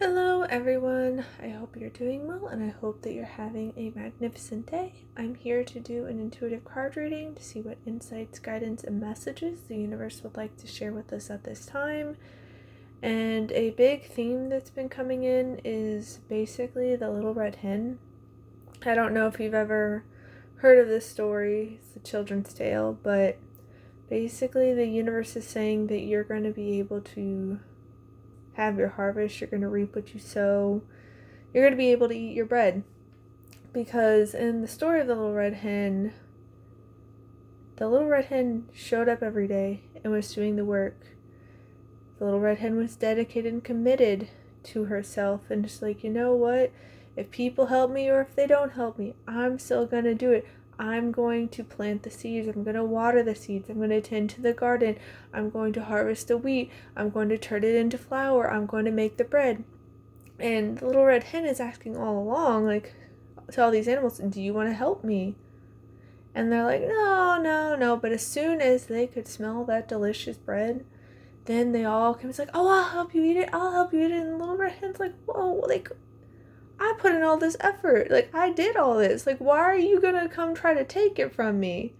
Hello everyone, I hope you're doing well and I hope that you're having a magnificent day. I'm here to do an intuitive card reading to see what insights, guidance, and messages the universe would like to share with us at this time. And a big theme that's been coming in is basically the little red hen. I don't know if you've ever heard of this story, it's a children's tale, but basically the universe is saying that you're going to be able to have your harvest, you're going to reap what you sow, you're going to be able to eat your bread. Because in the story of the little red hen showed up every day and was doing the work. The little red hen was dedicated and committed to herself and just like, you know what, if people help me or if they don't help me, I'm still going to do it. I'm going to plant the seeds. I'm going to water the seeds. I'm going to tend to the garden. I'm going to harvest the wheat. I'm going to turn it into flour. I'm going to make the bread. And the little red hen is asking all along, like, to all these animals, do you want to help me? And they're like, no. But as soon as they could smell that delicious bread, then they all came. It's like, oh, I'll help you eat it. And the little red hen's like, whoa, like, I put in all this effort. Like, I did all this. Like, why are you going to come try to take it from me?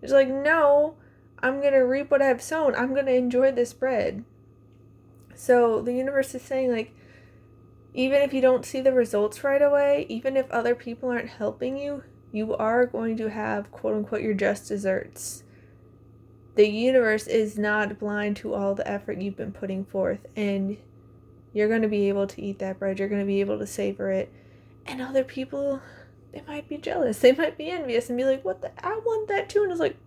It's like, no, I'm going to reap what I've sown. I'm going to enjoy this bread. So the universe is saying, like, even if you don't see the results right away, even if other people aren't helping you, you are going to have, quote unquote, your just desserts. The universe is not blind to all the effort you've been putting forth, and you're going to be able to eat that bread. You're going to be able to savor it. And other people, they might be jealous. They might be envious and be like, I want that too. And it's like,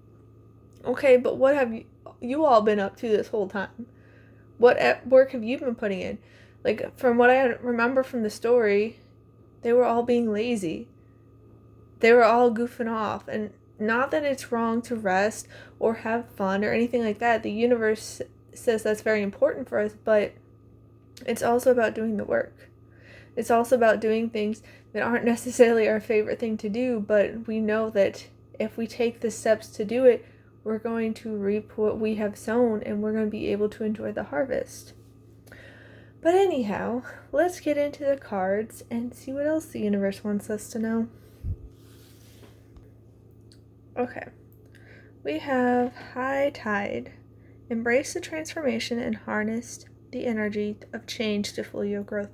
okay, but what have you all been up to this whole time? What work have you been putting in? Like, from what I remember from the story, they were all being lazy. They were all goofing off. And not that it's wrong to rest or have fun or anything like that. The universe says that's very important for us, but it's also about doing the work. It's also about doing things that aren't necessarily our favorite thing to do, but we know that if we take the steps to do it, we're going to reap what we have sown and we're going to be able to enjoy the harvest. But anyhow, let's get into the cards and see what else the universe wants us to know. Okay, we have High Tide. Embrace the transformation and harness the energy of change to fuel your growth.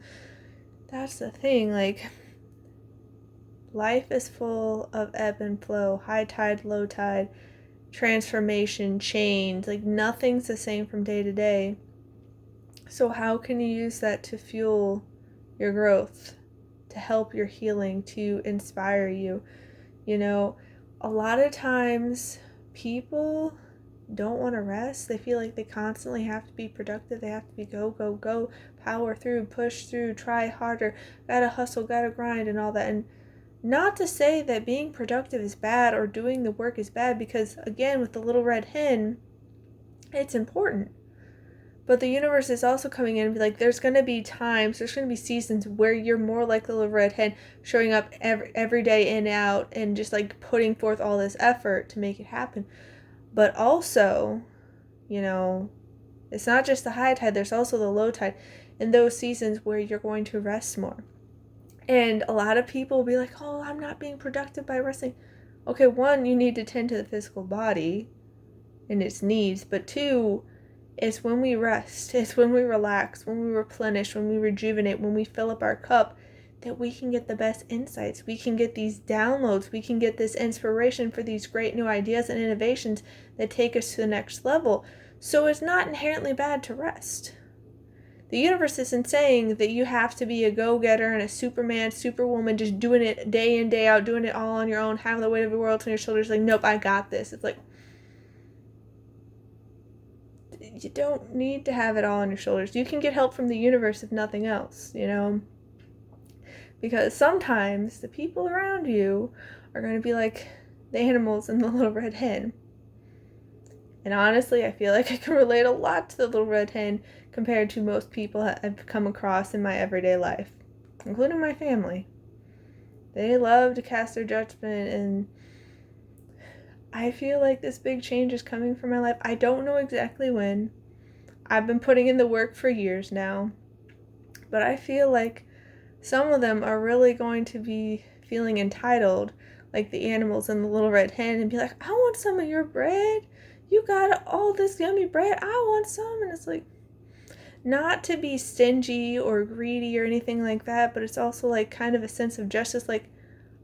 That's the thing, like, life is full of ebb and flow, high tide, low tide, transformation, change. Like, nothing's the same from day to day. So how can you use that to fuel your growth, to help your healing, to inspire you? You know, a lot of times people don't want to rest. They feel like they constantly have to be productive. They have to be go, power through, push through, try harder, gotta hustle, gotta grind, and all that. And not to say that being productive is bad or doing the work is bad, because again, with the little red hen, it's important. But the universe is also coming in and be like, there's going to be times, there's going to be seasons where you're more like the little red hen, showing up every day in and out and just like putting forth all this effort to make it happen. But also, you know, it's not just the high tide, there's also the low tide. In those seasons where you're going to rest more. And a lot of people will be like, oh, I'm not being productive by resting. Okay, one, you need to tend to the physical body and its needs. But two, it's when we rest, it's when we relax, when we replenish, when we rejuvenate, when we fill up our cup, that we can get the best insights. We can get these downloads. We can get this inspiration for these great new ideas and innovations that take us to the next level. So it's not inherently bad to rest. The universe isn't saying that you have to be a go-getter and a superman, superwoman, just doing it day in, day out, doing it all on your own, having the weight of the world on your shoulders, like, nope, I got this. It's like, you don't need to have it all on your shoulders. You can get help from the universe if nothing else, you know? Because sometimes the people around you are going to be like the animals in the little red hen. And honestly, I feel like I can relate a lot to the little red hen compared to most people I've come across in my everyday life, including my family. They love to cast their judgment, and I feel like this big change is coming for my life. I don't know exactly when. I've been putting in the work for years now. But I feel like some of them are really going to be feeling entitled, like the animals in the little red hen, and be like, I want some of your bread. You got all this yummy bread. I want some. And it's like, not to be stingy or greedy or anything like that, but it's also like kind of a sense of justice. Like,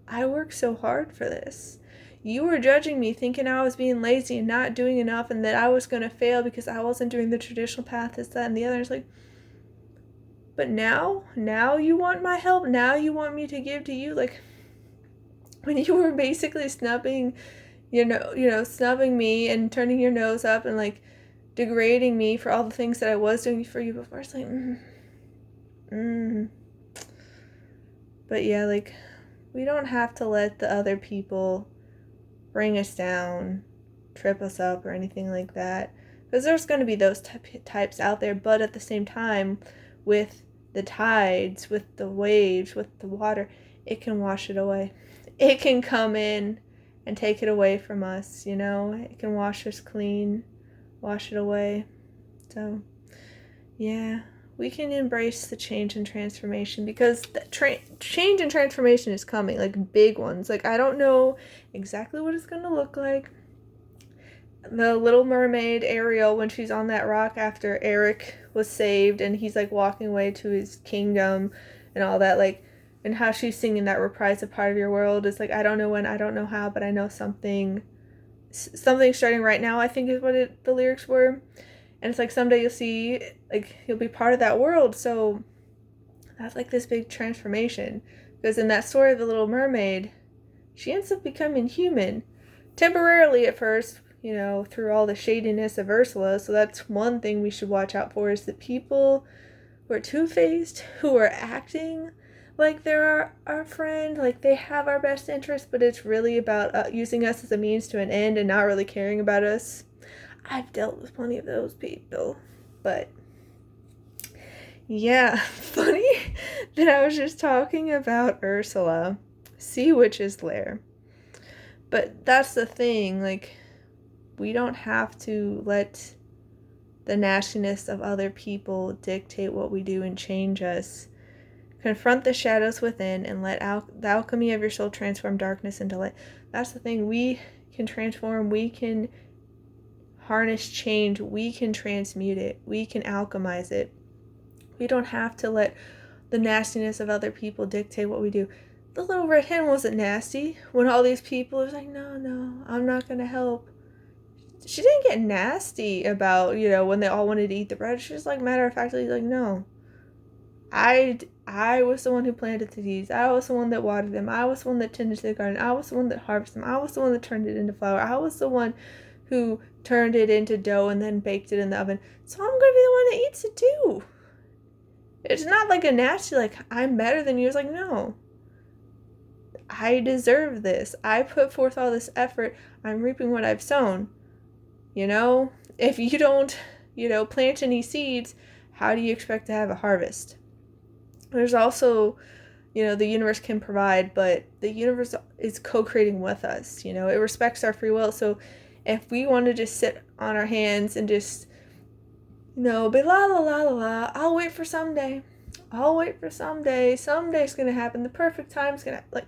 I worked so hard for this. You were judging me, thinking I was being lazy and not doing enough, and that I was going to fail because I wasn't doing the traditional path, this, that, and the other. It's like, but now you want my help? Now you want me to give to you? Like, when you were basically snubbing me and turning your nose up and like degrading me for all the things that I was doing for you before. It's like, But yeah, like, we don't have to let the other people bring us down, trip us up, or anything like that. Because there's going to be those types out there, but at the same time, with the tides, with the waves, with the water, it can wash it away. It can come in and take it away from us, you know? It can wash us clean, wash it away. So, yeah, we can embrace the change and transformation, because the change and transformation is coming, like big ones. Like, I don't know exactly what it's going to look like. The Little Mermaid, Ariel, when she's on that rock after Eric was saved and he's like walking away to his kingdom and all that, like, and how she's singing that reprise of Part of Your World, is like, I don't know when, I don't know how, but I know something starting right now, I think is what the lyrics were. And it's like, someday you'll see, like, you'll be part of that world. So that's like this big transformation, because in that story of the Little Mermaid, she ends up becoming human temporarily at first, you know, through all the shadiness of Ursula. So that's one thing we should watch out for, is the people who are two-faced, who are acting like they're our friend, like they have our best interest, but it's really about using us as a means to an end and not really caring about us. I've dealt with plenty of those people. But yeah, funny that I was just talking about Ursula, Sea Witch's lair. But that's the thing, like, we don't have to let the nastiness of other people dictate what we do and change us. Confront the shadows within and let the alchemy of your soul transform darkness into light. That's the thing. We can transform. We can harness change. We can transmute it. We can alchemize it. We don't have to let the nastiness of other people dictate what we do. The little red hen wasn't nasty when all these people was like, no, I'm not going to help. She didn't get nasty about, you know, when they all wanted to eat the bread. She was like, matter of factly, like, no. I was the one who planted the seeds. I was the one that watered them. I was the one that tended to the garden. I was the one that harvested them. I was the one that turned it into flour. I was the one who turned it into dough and then baked it in the oven. So I'm going to be the one that eats it too. It's not like a nasty, like, I'm better than you. It's like, no. I deserve this. I put forth all this effort. I'm reaping what I've sown. You know? If you don't, plant any seeds, how do you expect to have a harvest? There's also, the universe can provide, but the universe is co-creating with us. It respects our free will. So if we want to just sit on our hands and just, be la la la la la, I'll wait for someday. Someday's going to happen. The perfect time's going to, like,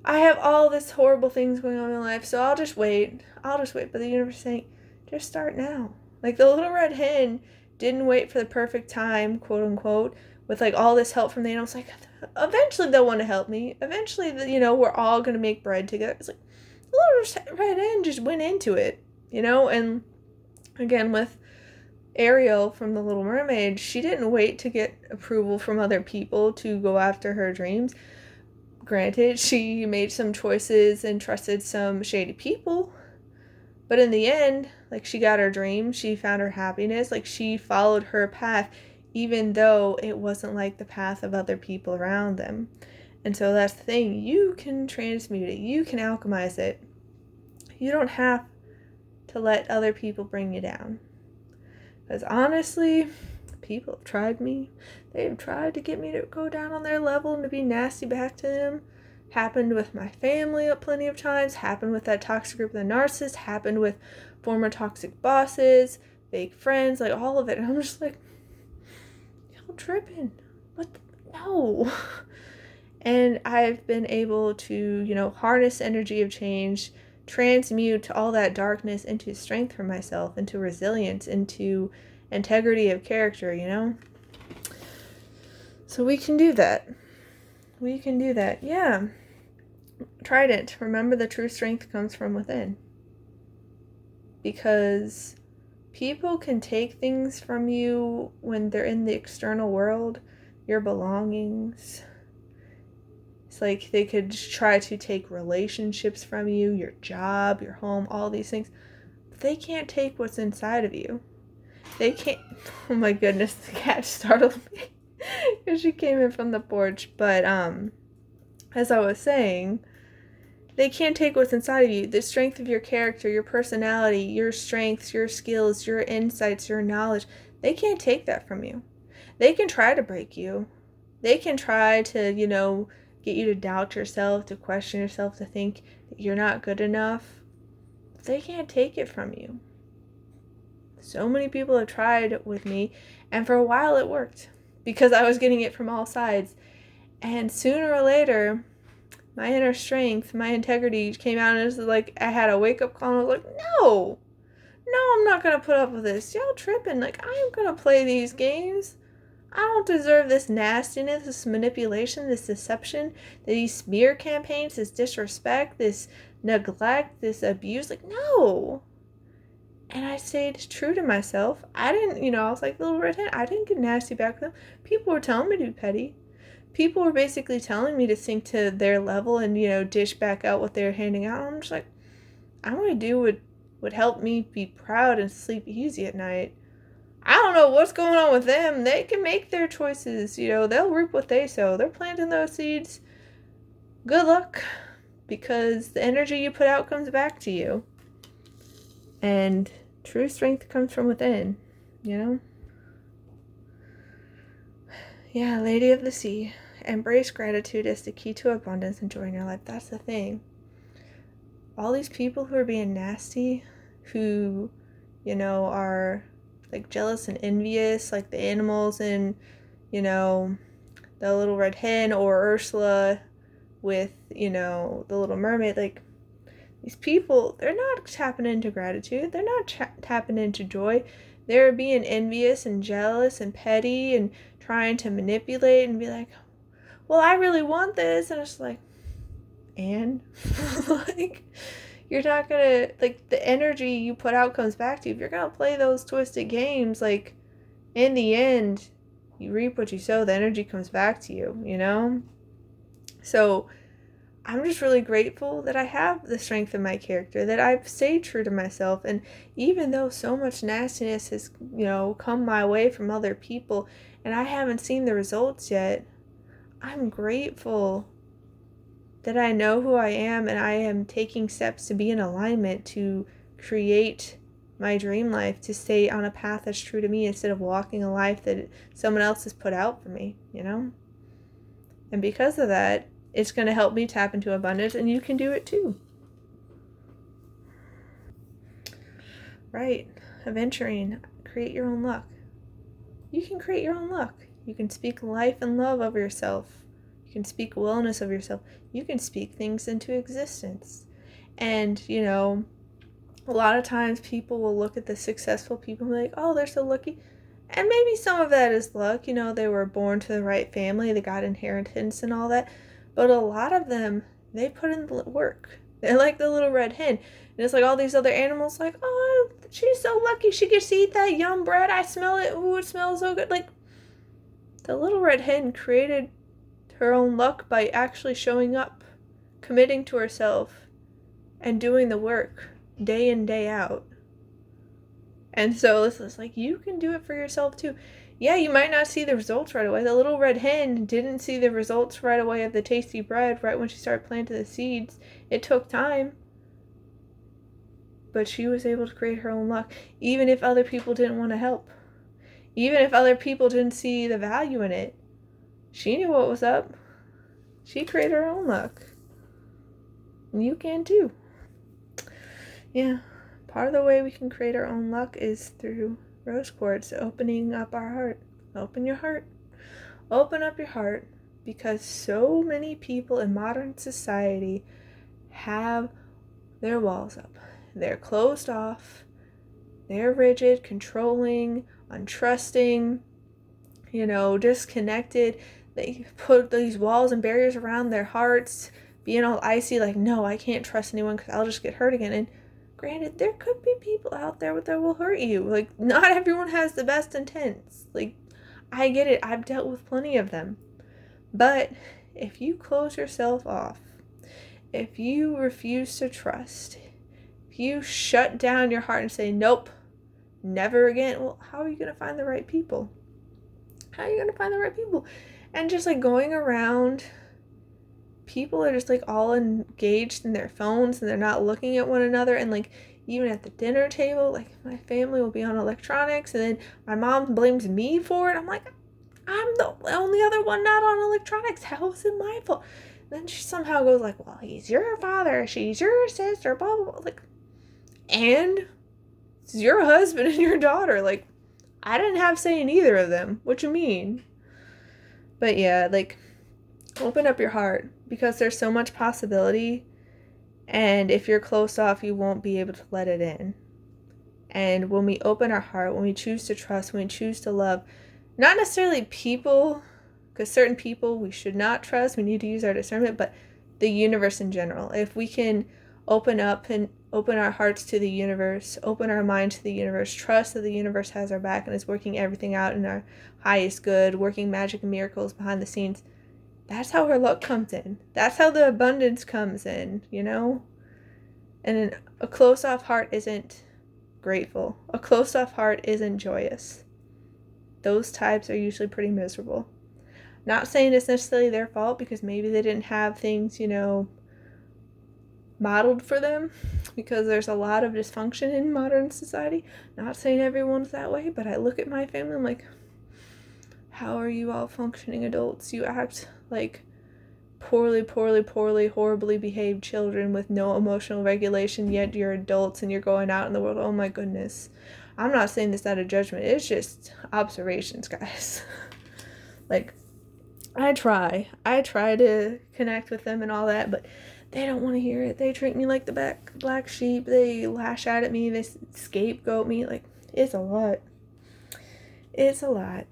I have all this horrible things going on in life, so I'll just wait. But the universe is saying, just start now. Like, the little red hen didn't wait for the perfect time, quote unquote, with like all this help from the animals. Like, eventually they'll want to help me. Eventually, we're all going to make bread together. It's like, the little red hen just went into it, and again, with Ariel from The Little Mermaid, she didn't wait to get approval from other people to go after her dreams. Granted, she made some choices and trusted some shady people, but in the end, like, she got her dream, she found her happiness, like, she followed her path, even though it wasn't like the path of other people around them. And so that's the thing, you can transmute it, you can alchemize it. You don't have to let other people bring you down. Because honestly, people have tried me. They've tried to get me to go down on their level and to be nasty back to them. Happened with my family plenty of times. Happened with that toxic group of the narcissists. Happened with former toxic bosses, fake friends, like all of it. And I'm just like, y'all tripping. No. And I've been able to, harness energy of change, transmute all that darkness into strength for myself, into resilience, into integrity of character. So we can do that. We can do that. Yeah. Trident. Remember, the true strength comes from within. Because people can take things from you when they're in the external world, your belongings. It's like they could try to take relationships from you, your job, your home, all these things. But they can't take what's inside of you. They can't. Oh my goodness, the cat startled me because she came in from the porch. But as I was saying, they can't take what's inside of you. The strength of your character, your personality, your strengths, your skills, your insights, your knowledge. They can't take that from you. They can try to break you. They can try to, get you to doubt yourself, to question yourself, to think that you're not good enough. But they can't take it from you. So many people have tried with me, and for a while it worked because I was getting it from all sides. And sooner or later, my inner strength, my integrity came out, and it was like I had a wake-up call, and I was like, no, I'm not going to put up with this. Y'all tripping. Like, I am going to play these games. I don't deserve this nastiness, this manipulation, this deception, these smear campaigns, this disrespect, this neglect, this abuse. Like, no. And I stayed true to myself. I didn't, I was like little redhead. I didn't get nasty back with them. People were telling me to be petty. People were basically telling me to sink to their level and, dish back out what they were handing out. I'm just like, I'm going to do what would help me be proud and sleep easy at night. I don't know what's going on with them. They can make their choices. They'll reap what they sow. They're planting those seeds. Good luck, because the energy you put out comes back to you. And true strength comes from within, Yeah, Lady of the Sea. Embrace gratitude as the key to abundance and joy in your life. That's the thing. All these people who are being nasty, who, are like jealous and envious, like the animals in, the Little Red Hen, or Ursula with, the Little Mermaid. Like, these people, they're not tapping into gratitude. They're not tapping into joy. They're being envious and jealous and petty and trying to manipulate and be like, well, I really want this. And it's like, and like, you're not gonna, like, the energy you put out comes back to you. If you're gonna play those twisted games, like, in the end, you reap what you sow. The energy comes back to you, So I'm just really grateful that I have the strength of my character, that I've stayed true to myself. And even though so much nastiness has, come my way from other people, and I haven't seen the results yet, I'm grateful that I know who I am, and I am taking steps to be in alignment to create my dream life, to stay on a path that's true to me instead of walking a life that someone else has put out for me, And because of that, it's going to help me tap into abundance, and you can do it too. Right. Adventuring. Create your own luck. You can create your own luck. You can speak life and love of yourself. You can speak wellness of yourself. You can speak things into existence. And, a lot of times people will look at the successful people and be like, oh, they're so lucky. And maybe some of that is luck. They were born to the right family. They got inheritance and all that. But a lot of them, they put in the work. They're like the Little Red Hen. And it's like all these other animals like, oh, she's so lucky. She gets to eat that yum bread. I smell it. Ooh, it smells so good. Like, the Little Red Hen created her own luck by actually showing up, committing to herself, and doing the work day in, day out. And so it's like, you can do it for yourself too. Yeah, you might not see the results right away. The Little Red Hen didn't see the results right away of the tasty bread right when she started planting the seeds. It took time. But she was able to create her own luck, even if other people didn't want to help. Even if other people didn't see the value in it. She knew what was up. She created her own luck. And you can too. Yeah. Part of the way we can create our own luck is through rose quartz, opening up our heart. Open your heart. Open up your heart, because so many people in modern society have their walls up. They're closed off. They're rigid, controlling, untrusting, disconnected. They put these walls and barriers around their hearts, being all icy, like, no, I can't trust anyone because I'll just get hurt again. And granted, there could be people out there that will hurt you. Like, not everyone has the best intents. Like, I get it. I've dealt with plenty of them. But if you close yourself off, if you refuse to trust, if you shut down your heart and say, nope, never again, well, how are you going to find the right people? How are you going to find the right people? And just like going around, people are just like all engaged in their phones and they're not looking at one another. And like even at the dinner table, like my family will be on electronics and then my mom blames me for it. I'm like, I'm the only other one not on electronics. How is it my fault? Then she somehow goes like, well, he's your father, she's your sister, blah, blah, blah. Like, and it's your husband and your daughter. Like, I didn't have say in either of them. What you mean? But yeah, like, open up your heart, because there's so much possibility. And if you're closed off, you won't be able to let it in. And when we open our heart, when we choose to trust, when we choose to love, not necessarily people, because certain people we should not trust, we need to use our discernment, but the universe in general. If we can open up and open our hearts to the universe, open our mind to the universe, trust that the universe has our back and is working everything out in our highest good, working magic and miracles behind the scenes, that's how our luck comes in. That's how the abundance comes in, And a closed-off heart isn't grateful. A closed-off heart isn't joyous. Those types are usually pretty miserable. Not saying it's necessarily their fault, because maybe they didn't have things, modeled for them, because there's a lot of dysfunction in modern society. Not saying everyone's that way, but I look at my family, I'm like, how are you all functioning adults? You act like poorly, horribly behaved children with no emotional regulation, yet you're adults and you're going out in the world. Oh my goodness. I'm not saying this out of judgment. It's just observations, guys. Like, I try to connect with them and all that, but they don't want to hear it. They treat me like the black sheep. They lash out at me. They scapegoat me. Like, it's a lot. It's a lot.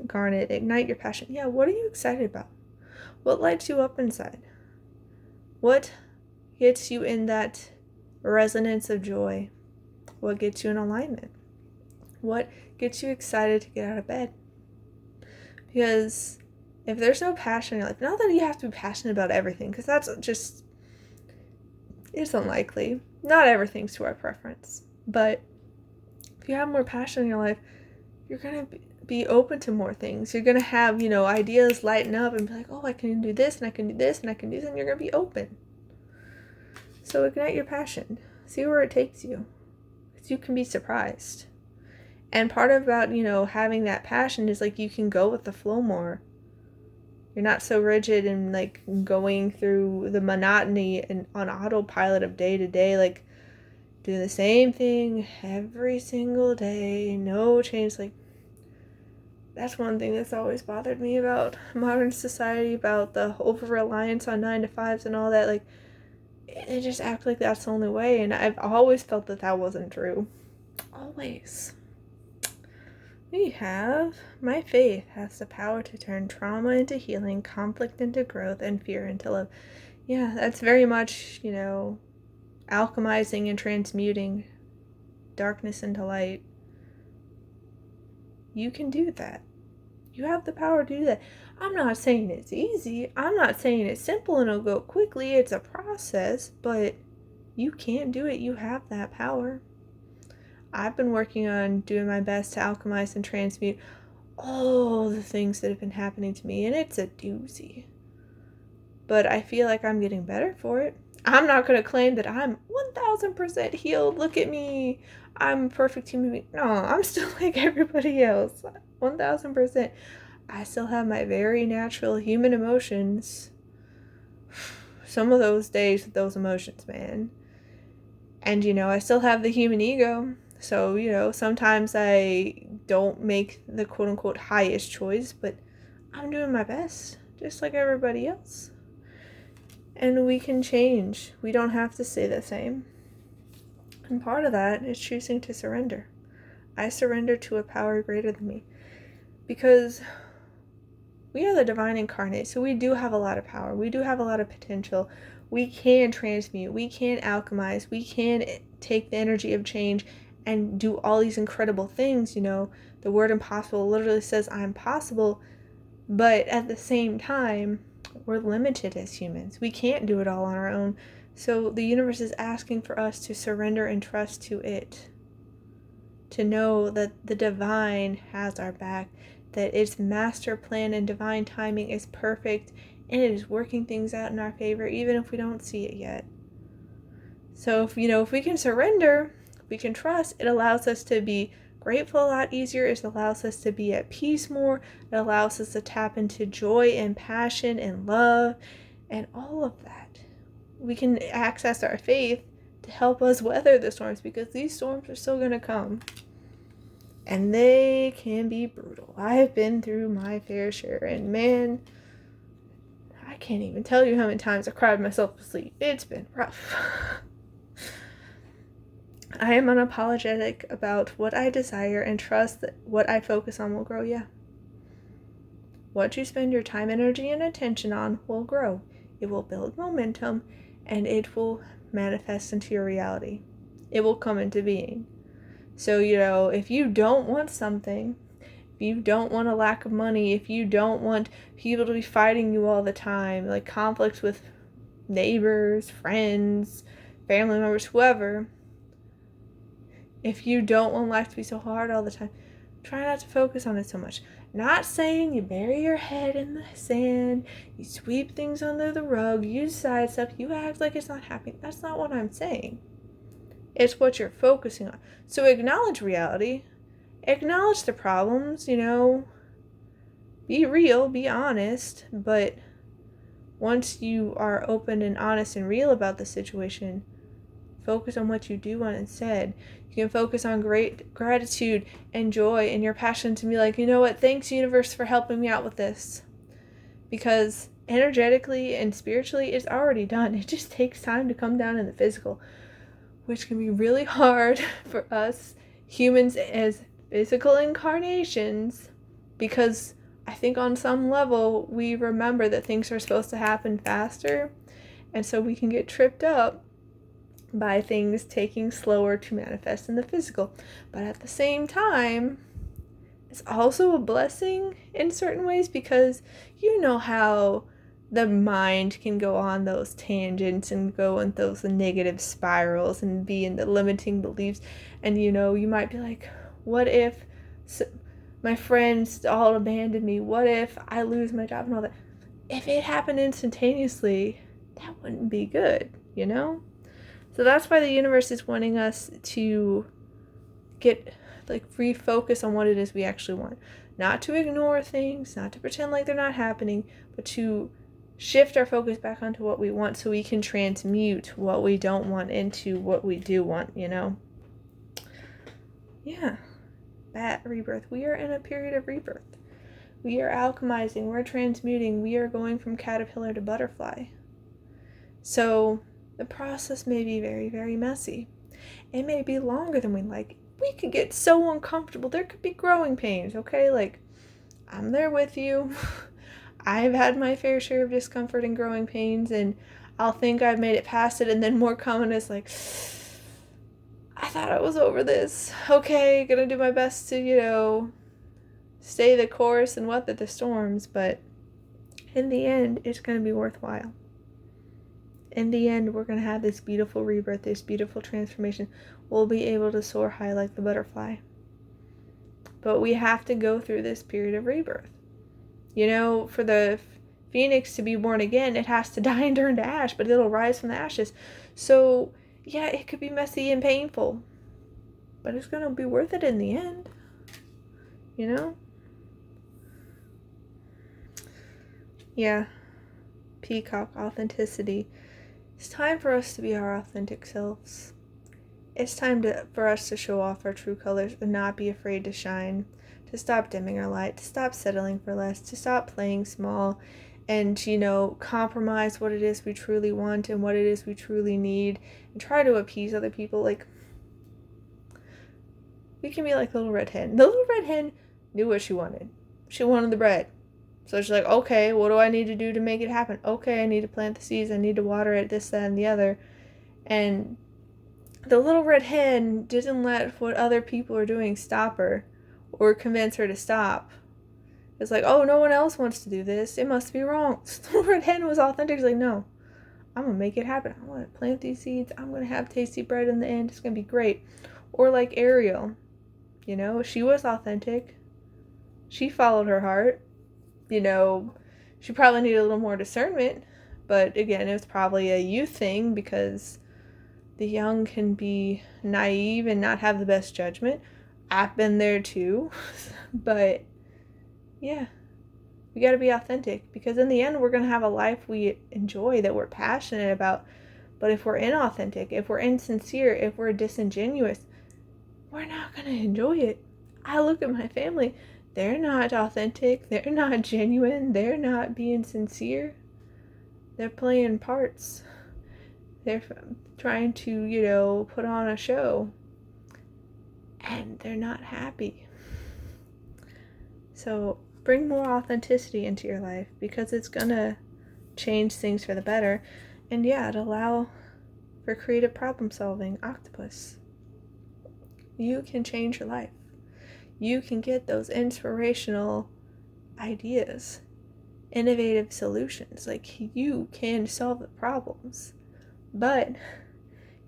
Garnet, ignite your passion. Yeah, what are you excited about? What lights you up inside? What gets you in that resonance of joy? What gets you in alignment? What gets you excited to get out of bed? Because if there's no passion in your life, not that you have to be passionate about everything, because that's just, it's unlikely. Not everything's to our preference. But if you have more passion in your life, you're going to be open to more things. You're going to have, ideas lighten up and be like, oh, I can do this, and I can do this, and I can do this, and you're going to be open. So ignite your passion. See where it takes you. Because you can be surprised. And part about, having that passion is, like, you can go with the flow more. You're not so rigid and, like, going through the monotony and on autopilot of day to day, like, doing the same thing every single day, no change. Like, that's one thing that's always bothered me about modern society, about the over-reliance on 9-to-5s and all that. Like, they just act like that's the only way, and I've always felt that wasn't true. Always. We have, my faith has the power to turn trauma into healing, conflict into growth, and fear into love. Yeah, that's very much, alchemizing and transmuting darkness into light. You can do that. You have the power to do that. I'm not saying it's easy. I'm not saying it's simple and it'll go quickly. It's a process, but you can do it. You have that power. I've been working on doing my best to alchemize and transmute all the things that have been happening to me, and it's a doozy. But I feel like I'm getting better for it. I'm not going to claim that I'm 1000% healed. Look at me. I'm a perfect human being. No, I'm still like everybody else. 1000%. I still have my very natural human emotions. Some of those days with those emotions, man. And, I still have the human ego. So, sometimes I don't make the quote-unquote highest choice, but I'm doing my best, just like everybody else. And we can change. We don't have to stay the same. And part of that is choosing to surrender. I surrender to a power greater than me. Because we are the divine incarnate, so we do have a lot of power. We do have a lot of potential. We can transmute. We can alchemize. We can take the energy of change and do all these incredible things. The word impossible literally says I'm possible. But at the same time, we're limited as humans. We can't do it all on our own. So the universe is asking for us to surrender and trust to it. To know that the divine has our back, that its master plan and divine timing is perfect, and it is working things out in our favor, even if we don't see it yet. So if we can surrender, we can trust, it allows us to be grateful a lot easier. It allows us to be at peace more. It allows us to tap into joy and passion and love and all of that. We can access our faith to help us weather the storms, because these storms are still going to come. And they can be brutal. I have been through my fair share, and man, I can't even tell you how many times I cried myself to sleep. It's been rough. I am unapologetic about what I desire and trust that what I focus on will grow. Yeah. What you spend your time, energy, and attention on will grow. It will build momentum, and it will manifest into your reality. It will come into being. So, if you don't want something, if you don't want a lack of money, if you don't want people to be fighting you all the time, like conflicts with neighbors, friends, family members, whoever, if you don't want life to be so hard all the time, try not to focus on it so much. Not saying you bury your head in the sand, you sweep things under the rug, you sidestep, you act like it's not happening. That's not what I'm saying. It's what you're focusing on. So acknowledge reality. Acknowledge the problems, Be real, be honest. But once you are open and honest and real about the situation, focus on what you do want instead. You can focus on great gratitude and joy and your passion to be like, you know what, thanks universe for helping me out with this. Because energetically and spiritually, it's already done. It just takes time to come down in the physical, which can be really hard for us humans as physical incarnations, because I think on some level we remember that things are supposed to happen faster, and so we can get tripped up by things taking slower to manifest in the physical. But at the same time, it's also a blessing in certain ways, because you know how the mind can go on those tangents and go in those negative spirals and be in the limiting beliefs. And you might be like, what if my friends all abandon me? What if I lose my job and all that? If it happened instantaneously, that wouldn't be good, So that's why the universe is wanting us to refocus on what it is we actually want. Not to ignore things, not to pretend like they're not happening, but to shift our focus back onto what we want, so we can transmute what we don't want into what we do want, Yeah. That rebirth. We are in a period of rebirth. We are alchemizing, we're transmuting, we are going from caterpillar to butterfly. So the process may be very, very messy. It may be longer than we like. We could get so uncomfortable. There could be growing pains, okay? I'm there with you. I've had my fair share of discomfort and growing pains, and I'll think I've made it past it, and then more common is like, I thought I was over this. Okay, gonna do my best to, stay the course and weather the storms, but in the end, it's gonna be worthwhile. In the end, we're gonna have this beautiful rebirth, this beautiful transformation. We'll be able to soar high like the butterfly. But we have to go through this period of rebirth. For the phoenix to be born again, it has to die and turn to ash, but it'll rise from the ashes. So, yeah, it could be messy and painful, but it's going to be worth it in the end, Yeah. Peacock authenticity. It's time for us to be our authentic selves. It's time for us to show off our true colors and not be afraid to shine. to stop dimming our light, to stop settling for less, to stop playing small, and compromise what it is we truly want and what it is we truly need, and try to appease other people. Like, we can be like the little red hen. The little red hen knew what she wanted. She wanted the bread. So she's like, okay, what do I need to do to make it happen? Okay, I need to plant the seeds. I need to water it, this, that, and the other. And the little red hen didn't let what other people are doing stop her or convince her to stop. It's like, oh, no one else wants to do this. It must be wrong. So the little red hen was authentic. She's like, no, I'm going to make it happen. I'm going to plant these seeds. I'm going to have tasty bread in the end. It's going to be great. Or like Ariel, she was authentic. She followed her heart. She probably needed a little more discernment, but again, it was probably a youth thing because the young can be naive and not have the best judgment. I've been there too, but yeah, we got to be authentic because in the end, we're going to have a life we enjoy, that we're passionate about. But if we're inauthentic, if we're insincere, if we're disingenuous, we're not going to enjoy it. I look at my family. They're not authentic. They're not genuine. They're not being sincere. They're playing parts. They're trying to, put on a show. And they're not happy. So bring more authenticity into your life because it's going to change things for the better. And yeah, it allow for creative problem solving. Octopus. You can change your life. You can get those inspirational ideas, innovative solutions. Like, you can solve the problems, but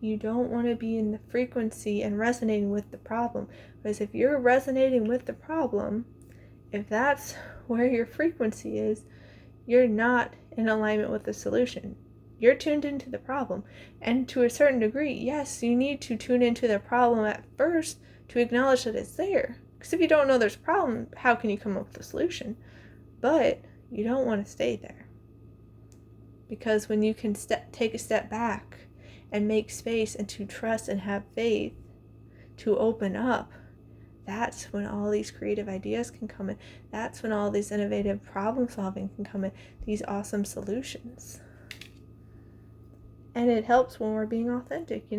you don't want to be in the frequency and resonating with the problem. Because if you're resonating with the problem, if that's where your frequency is, you're not in alignment with the solution. You're tuned into the problem. And to a certain degree, yes, you need to tune into the problem at first to acknowledge that it's there. Because if you don't know there's a problem, how can you come up with a solution? But you don't want to stay there. Because when you can take a step back and make space and to trust and have faith to open up, that's when all these creative ideas can come in. That's when all these innovative problem solving can come in. These awesome solutions. And it helps when we're being authentic, We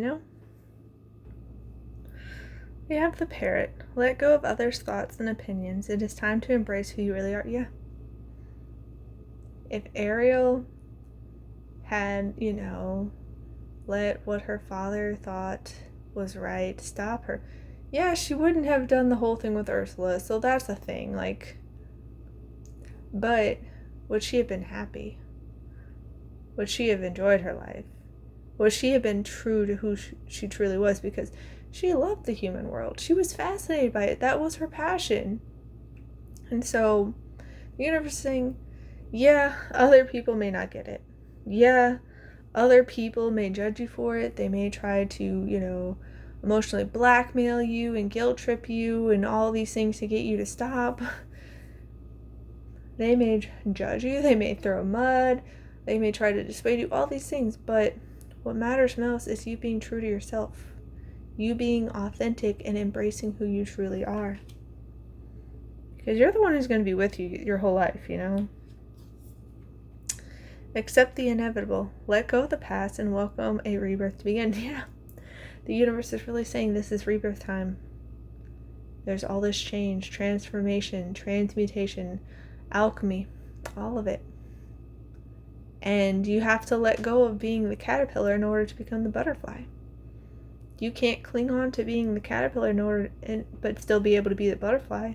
have the parrot. Let go of others' thoughts and opinions. It is time to embrace who you really are. Yeah. If Ariel had, let what her father thought was right stop her, yeah, she wouldn't have done the whole thing with Ursula. So that's the thing. But would she have been happy? Would she have enjoyed her life? Would she have been true to who she truly was? Because she loved the human world. She was fascinated by it. That was her passion. And so the universe is saying, yeah, other people may not get it. Yeah, other people may judge you for it. They may try to, emotionally blackmail you and guilt trip you and all these things to get you to stop. They may judge you. They may throw mud. They may try to dissuade you. All these things. But what matters most is you being true to yourself. You being authentic and embracing who you truly are. Because you're the one who's going to be with you your whole life, Accept the inevitable. Let go of the past and welcome a rebirth to begin. Yeah. The universe is really saying this is rebirth time. There's all this change, transformation, transmutation, alchemy, all of it. And you have to let go of being the caterpillar in order to become the butterfly. You can't cling on to being the caterpillar but still be able to be the butterfly.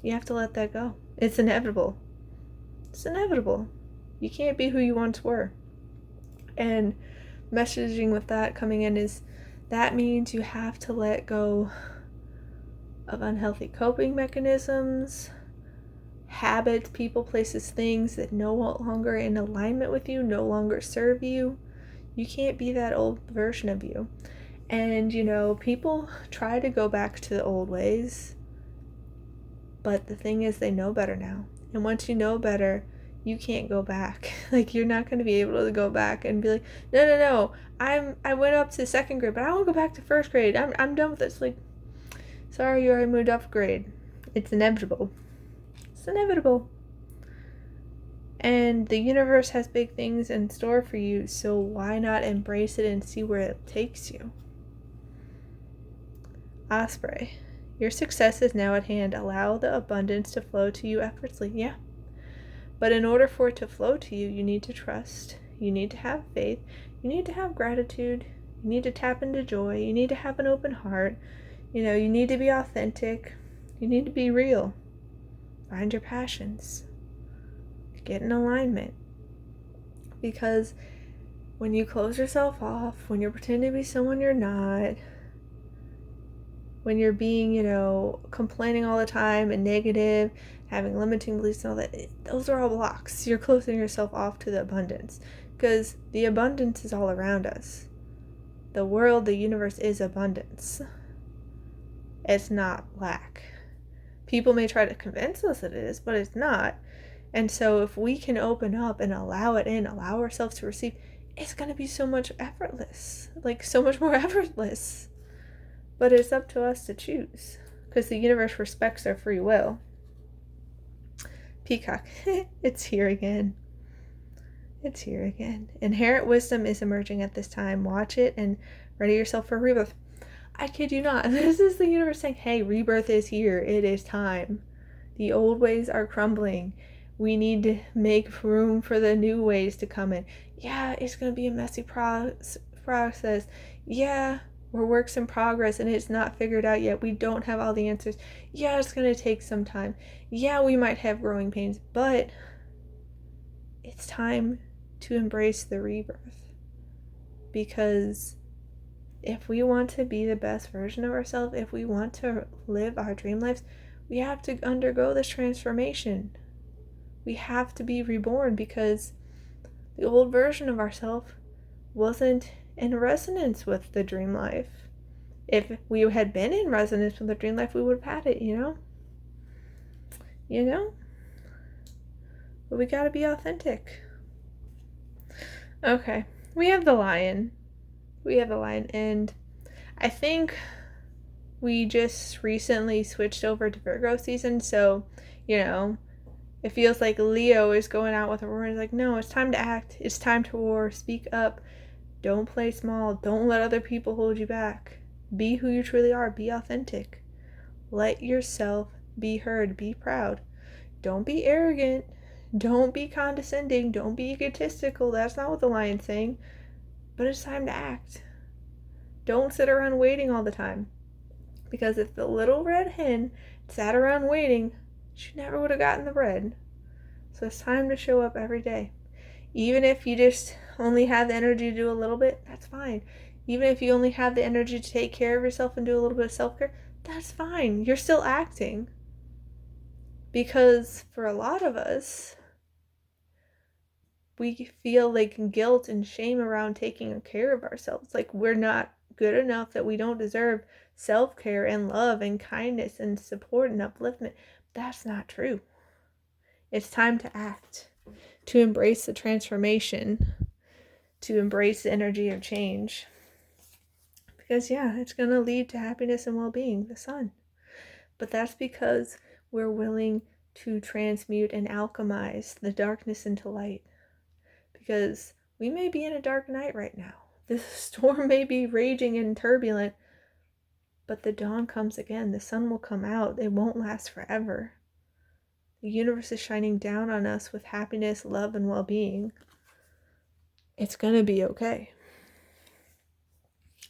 You have to let that go. It's inevitable. It's inevitable. You can't be who you once were. And messaging with that coming in is that means you have to let go of unhealthy coping mechanisms, habits, people, places, things that no longer are in alignment with you, no longer serve you. You can't be that old version of you. And, people try to go back to the old ways, but the thing is they know better now. And once you know better, you can't go back. You're not going to be able to go back and be like, no, I went up to second grade, but I want to go back to first grade. I'm done with this. Sorry, you already moved up a grade. It's inevitable. It's inevitable. And the universe has big things in store for you, so why not embrace it and see where it takes you? Osprey, your success is now at hand. Allow the abundance to flow to you effortlessly. Yeah. But in order for it to flow to you, you need to trust. You need to have faith. You need to have gratitude. You need to tap into joy. You need to have an open heart. You need to be authentic. You need to be real. Find your passions. Get in alignment. Because when you close yourself off, when you're pretending to be someone you're not, when you're being, complaining all the time and negative, having limiting beliefs and all that, those are all blocks. You're closing yourself off to the abundance. Because the abundance is all around us. The world, the universe is abundance. It's not lack. People may try to convince us that it is, but it's not. And so if we can open up and allow it in, allow ourselves to receive, it's going to be so much effortless. Like so much more effortless. But it's up to us to choose. Because the universe respects our free will. Peacock. It's here again. It's here again. Inherent wisdom is emerging at this time. Watch it and ready yourself for rebirth. I kid you not. This is the universe saying, hey, rebirth is here. It is time. The old ways are crumbling. We need to make room for the new ways to come in. Yeah, it's going to be a messy process. Yeah, we're works in progress and it's not figured out yet. We don't have all the answers. Yeah, it's going to take some time. Yeah, we might have growing pains, but it's time to embrace the rebirth. Because if we want to be the best version of ourselves, if we want to live our dream lives, we have to undergo this transformation. We have to be reborn because the old version of ourselves wasn't in resonance with the dream life. If we had been in resonance with the dream life, we would have had it, But we gotta be authentic. Okay, we have the lion. And I think we just recently switched over to Virgo season, so, it feels like Leo is going out with a roar. It's like, no, it's time to act. It's time to roar. Speak up. Don't play small. Don't let other people hold you back. Be who you truly are. Be authentic. Let yourself be heard. Be proud. Don't be arrogant. Don't be condescending. Don't be egotistical. That's not what the lion's saying. But it's time to act. Don't sit around waiting all the time. Because if the little red hen sat around waiting, she never would have gotten the bread. So it's time to show up every day. Even if you just only have the energy to do a little bit, that's fine. Even if you only have the energy to take care of yourself and do a little bit of self-care, that's fine. You're still acting. Because for a lot of us, we feel like guilt and shame around taking care of ourselves. Like we're not good enough, that we don't deserve self-care and love and kindness and support and upliftment. That's not true. It's time to act, to embrace the transformation, to embrace the energy of change. Because it's going to lead to happiness and well-being, the sun. But that's because we're willing to transmute and alchemize the darkness into light. Because we may be in a dark night right now. This storm may be raging and turbulent, but the dawn comes again. The sun will come out. It won't last forever. The universe is shining down on us with happiness, love, and well-being. It's gonna be okay.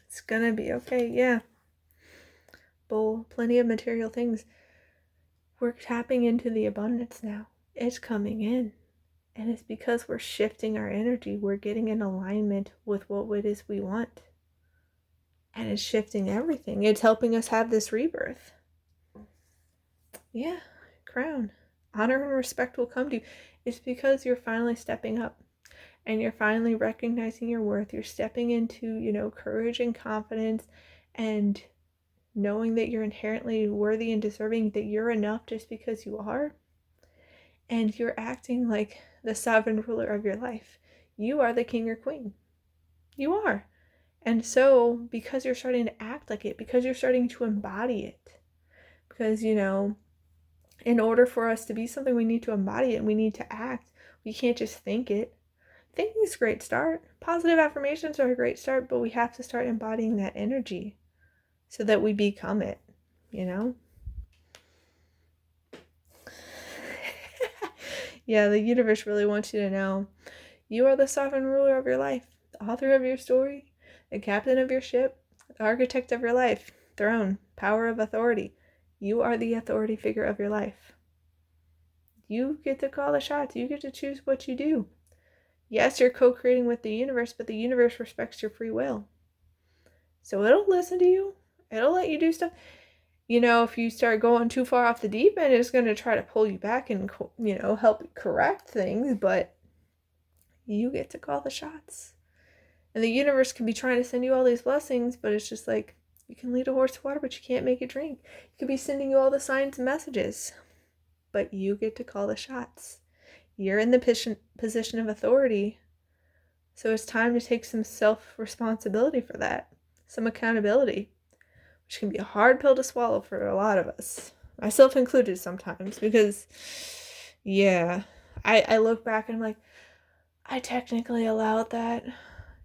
It's gonna be okay, yeah. Plenty of material things. We're tapping into the abundance now. It's coming in. And it's because we're shifting our energy. We're getting in alignment with what it is we want. And it's shifting everything. It's helping us have this rebirth. Yeah, crown. Honor and respect will come to you. It's because you're finally stepping up. And you're finally recognizing your worth. You're stepping into, courage and confidence. And knowing that you're inherently worthy and deserving, that you're enough just because you are. And you're acting like the sovereign ruler of your life. You are the king or queen. You are. And so, because you're starting to act like it, because you're starting to embody it, because, In order for us to be something, we need to embody it and we need to act. We can't just think it. Thinking is a great start. Positive affirmations are a great start, but we have to start embodying that energy so that we become it, you know? Yeah, the universe really wants you to know you are the sovereign ruler of your life, the author of your story, the captain of your ship, the architect of your life, throne, power of authority. You are the authority figure of your life. You get to call the shots. You get to choose what you do. Yes, you're co-creating with the universe, but the universe respects your free will. So it'll listen to you. It'll let you do stuff. You know, if you start going too far off the deep end, it's going to try to pull you back and, you know, help correct things, but you get to call the shots. And the universe can be trying to send you all these blessings, but it's just like, you can lead a horse to water, but you can't make it drink. It could be sending you all the signs and messages, but you get to call the shots. You're in the position of authority, so it's time to take some self-responsibility for that, some accountability, which can be a hard pill to swallow for a lot of us, myself included sometimes, because, yeah, I look back and I'm like, I technically allowed that.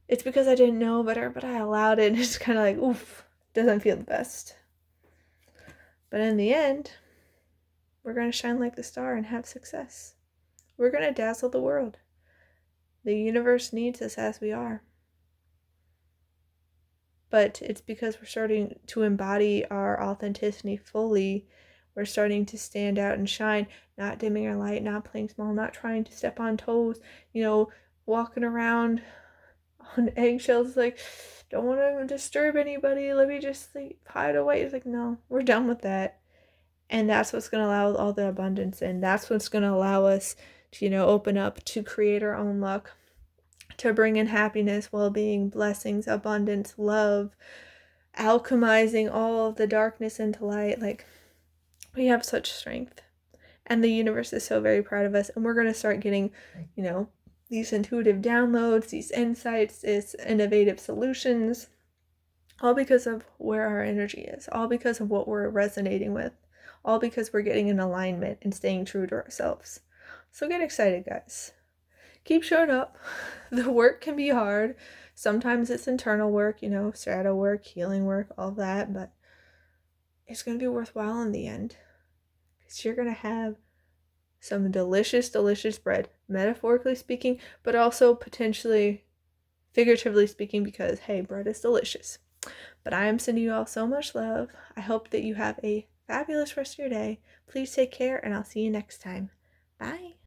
It's because I didn't know better, but I allowed it, and it's kind of like, oof, doesn't feel the best. But in the end, we're going to shine like the star and have success. We're going to dazzle the world. The universe needs us as we are. But it's because we're starting to embody our authenticity fully. We're starting to stand out and shine, not dimming our light, not playing small, not trying to step on toes, you know, walking around on eggshells, like, don't want to disturb anybody, let me just like hide away. It's like, no, we're done with that. And that's what's going to allow all the abundance in. That's what's going to allow us to, you know, open up, to create our own luck, to bring in happiness, well-being, blessings, abundance, love, alchemizing all of the darkness into light. Like, we have such strength, and the universe is so very proud of us. And we're going to start getting, you know, these intuitive downloads, these insights, these innovative solutions, all because of where our energy is, all because of what we're resonating with, all because we're getting in alignment and staying true to ourselves. So get excited, guys. Keep showing up. The work can be hard. Sometimes it's internal work, you know, shadow work, healing work, all that, but it's going to be worthwhile in the end, because you're going to have some delicious, delicious bread, metaphorically speaking, but also potentially figuratively speaking, because, hey, bread is delicious. But I am sending you all so much love. I hope that you have a fabulous rest of your day. Please take care, and I'll see you next time. Bye.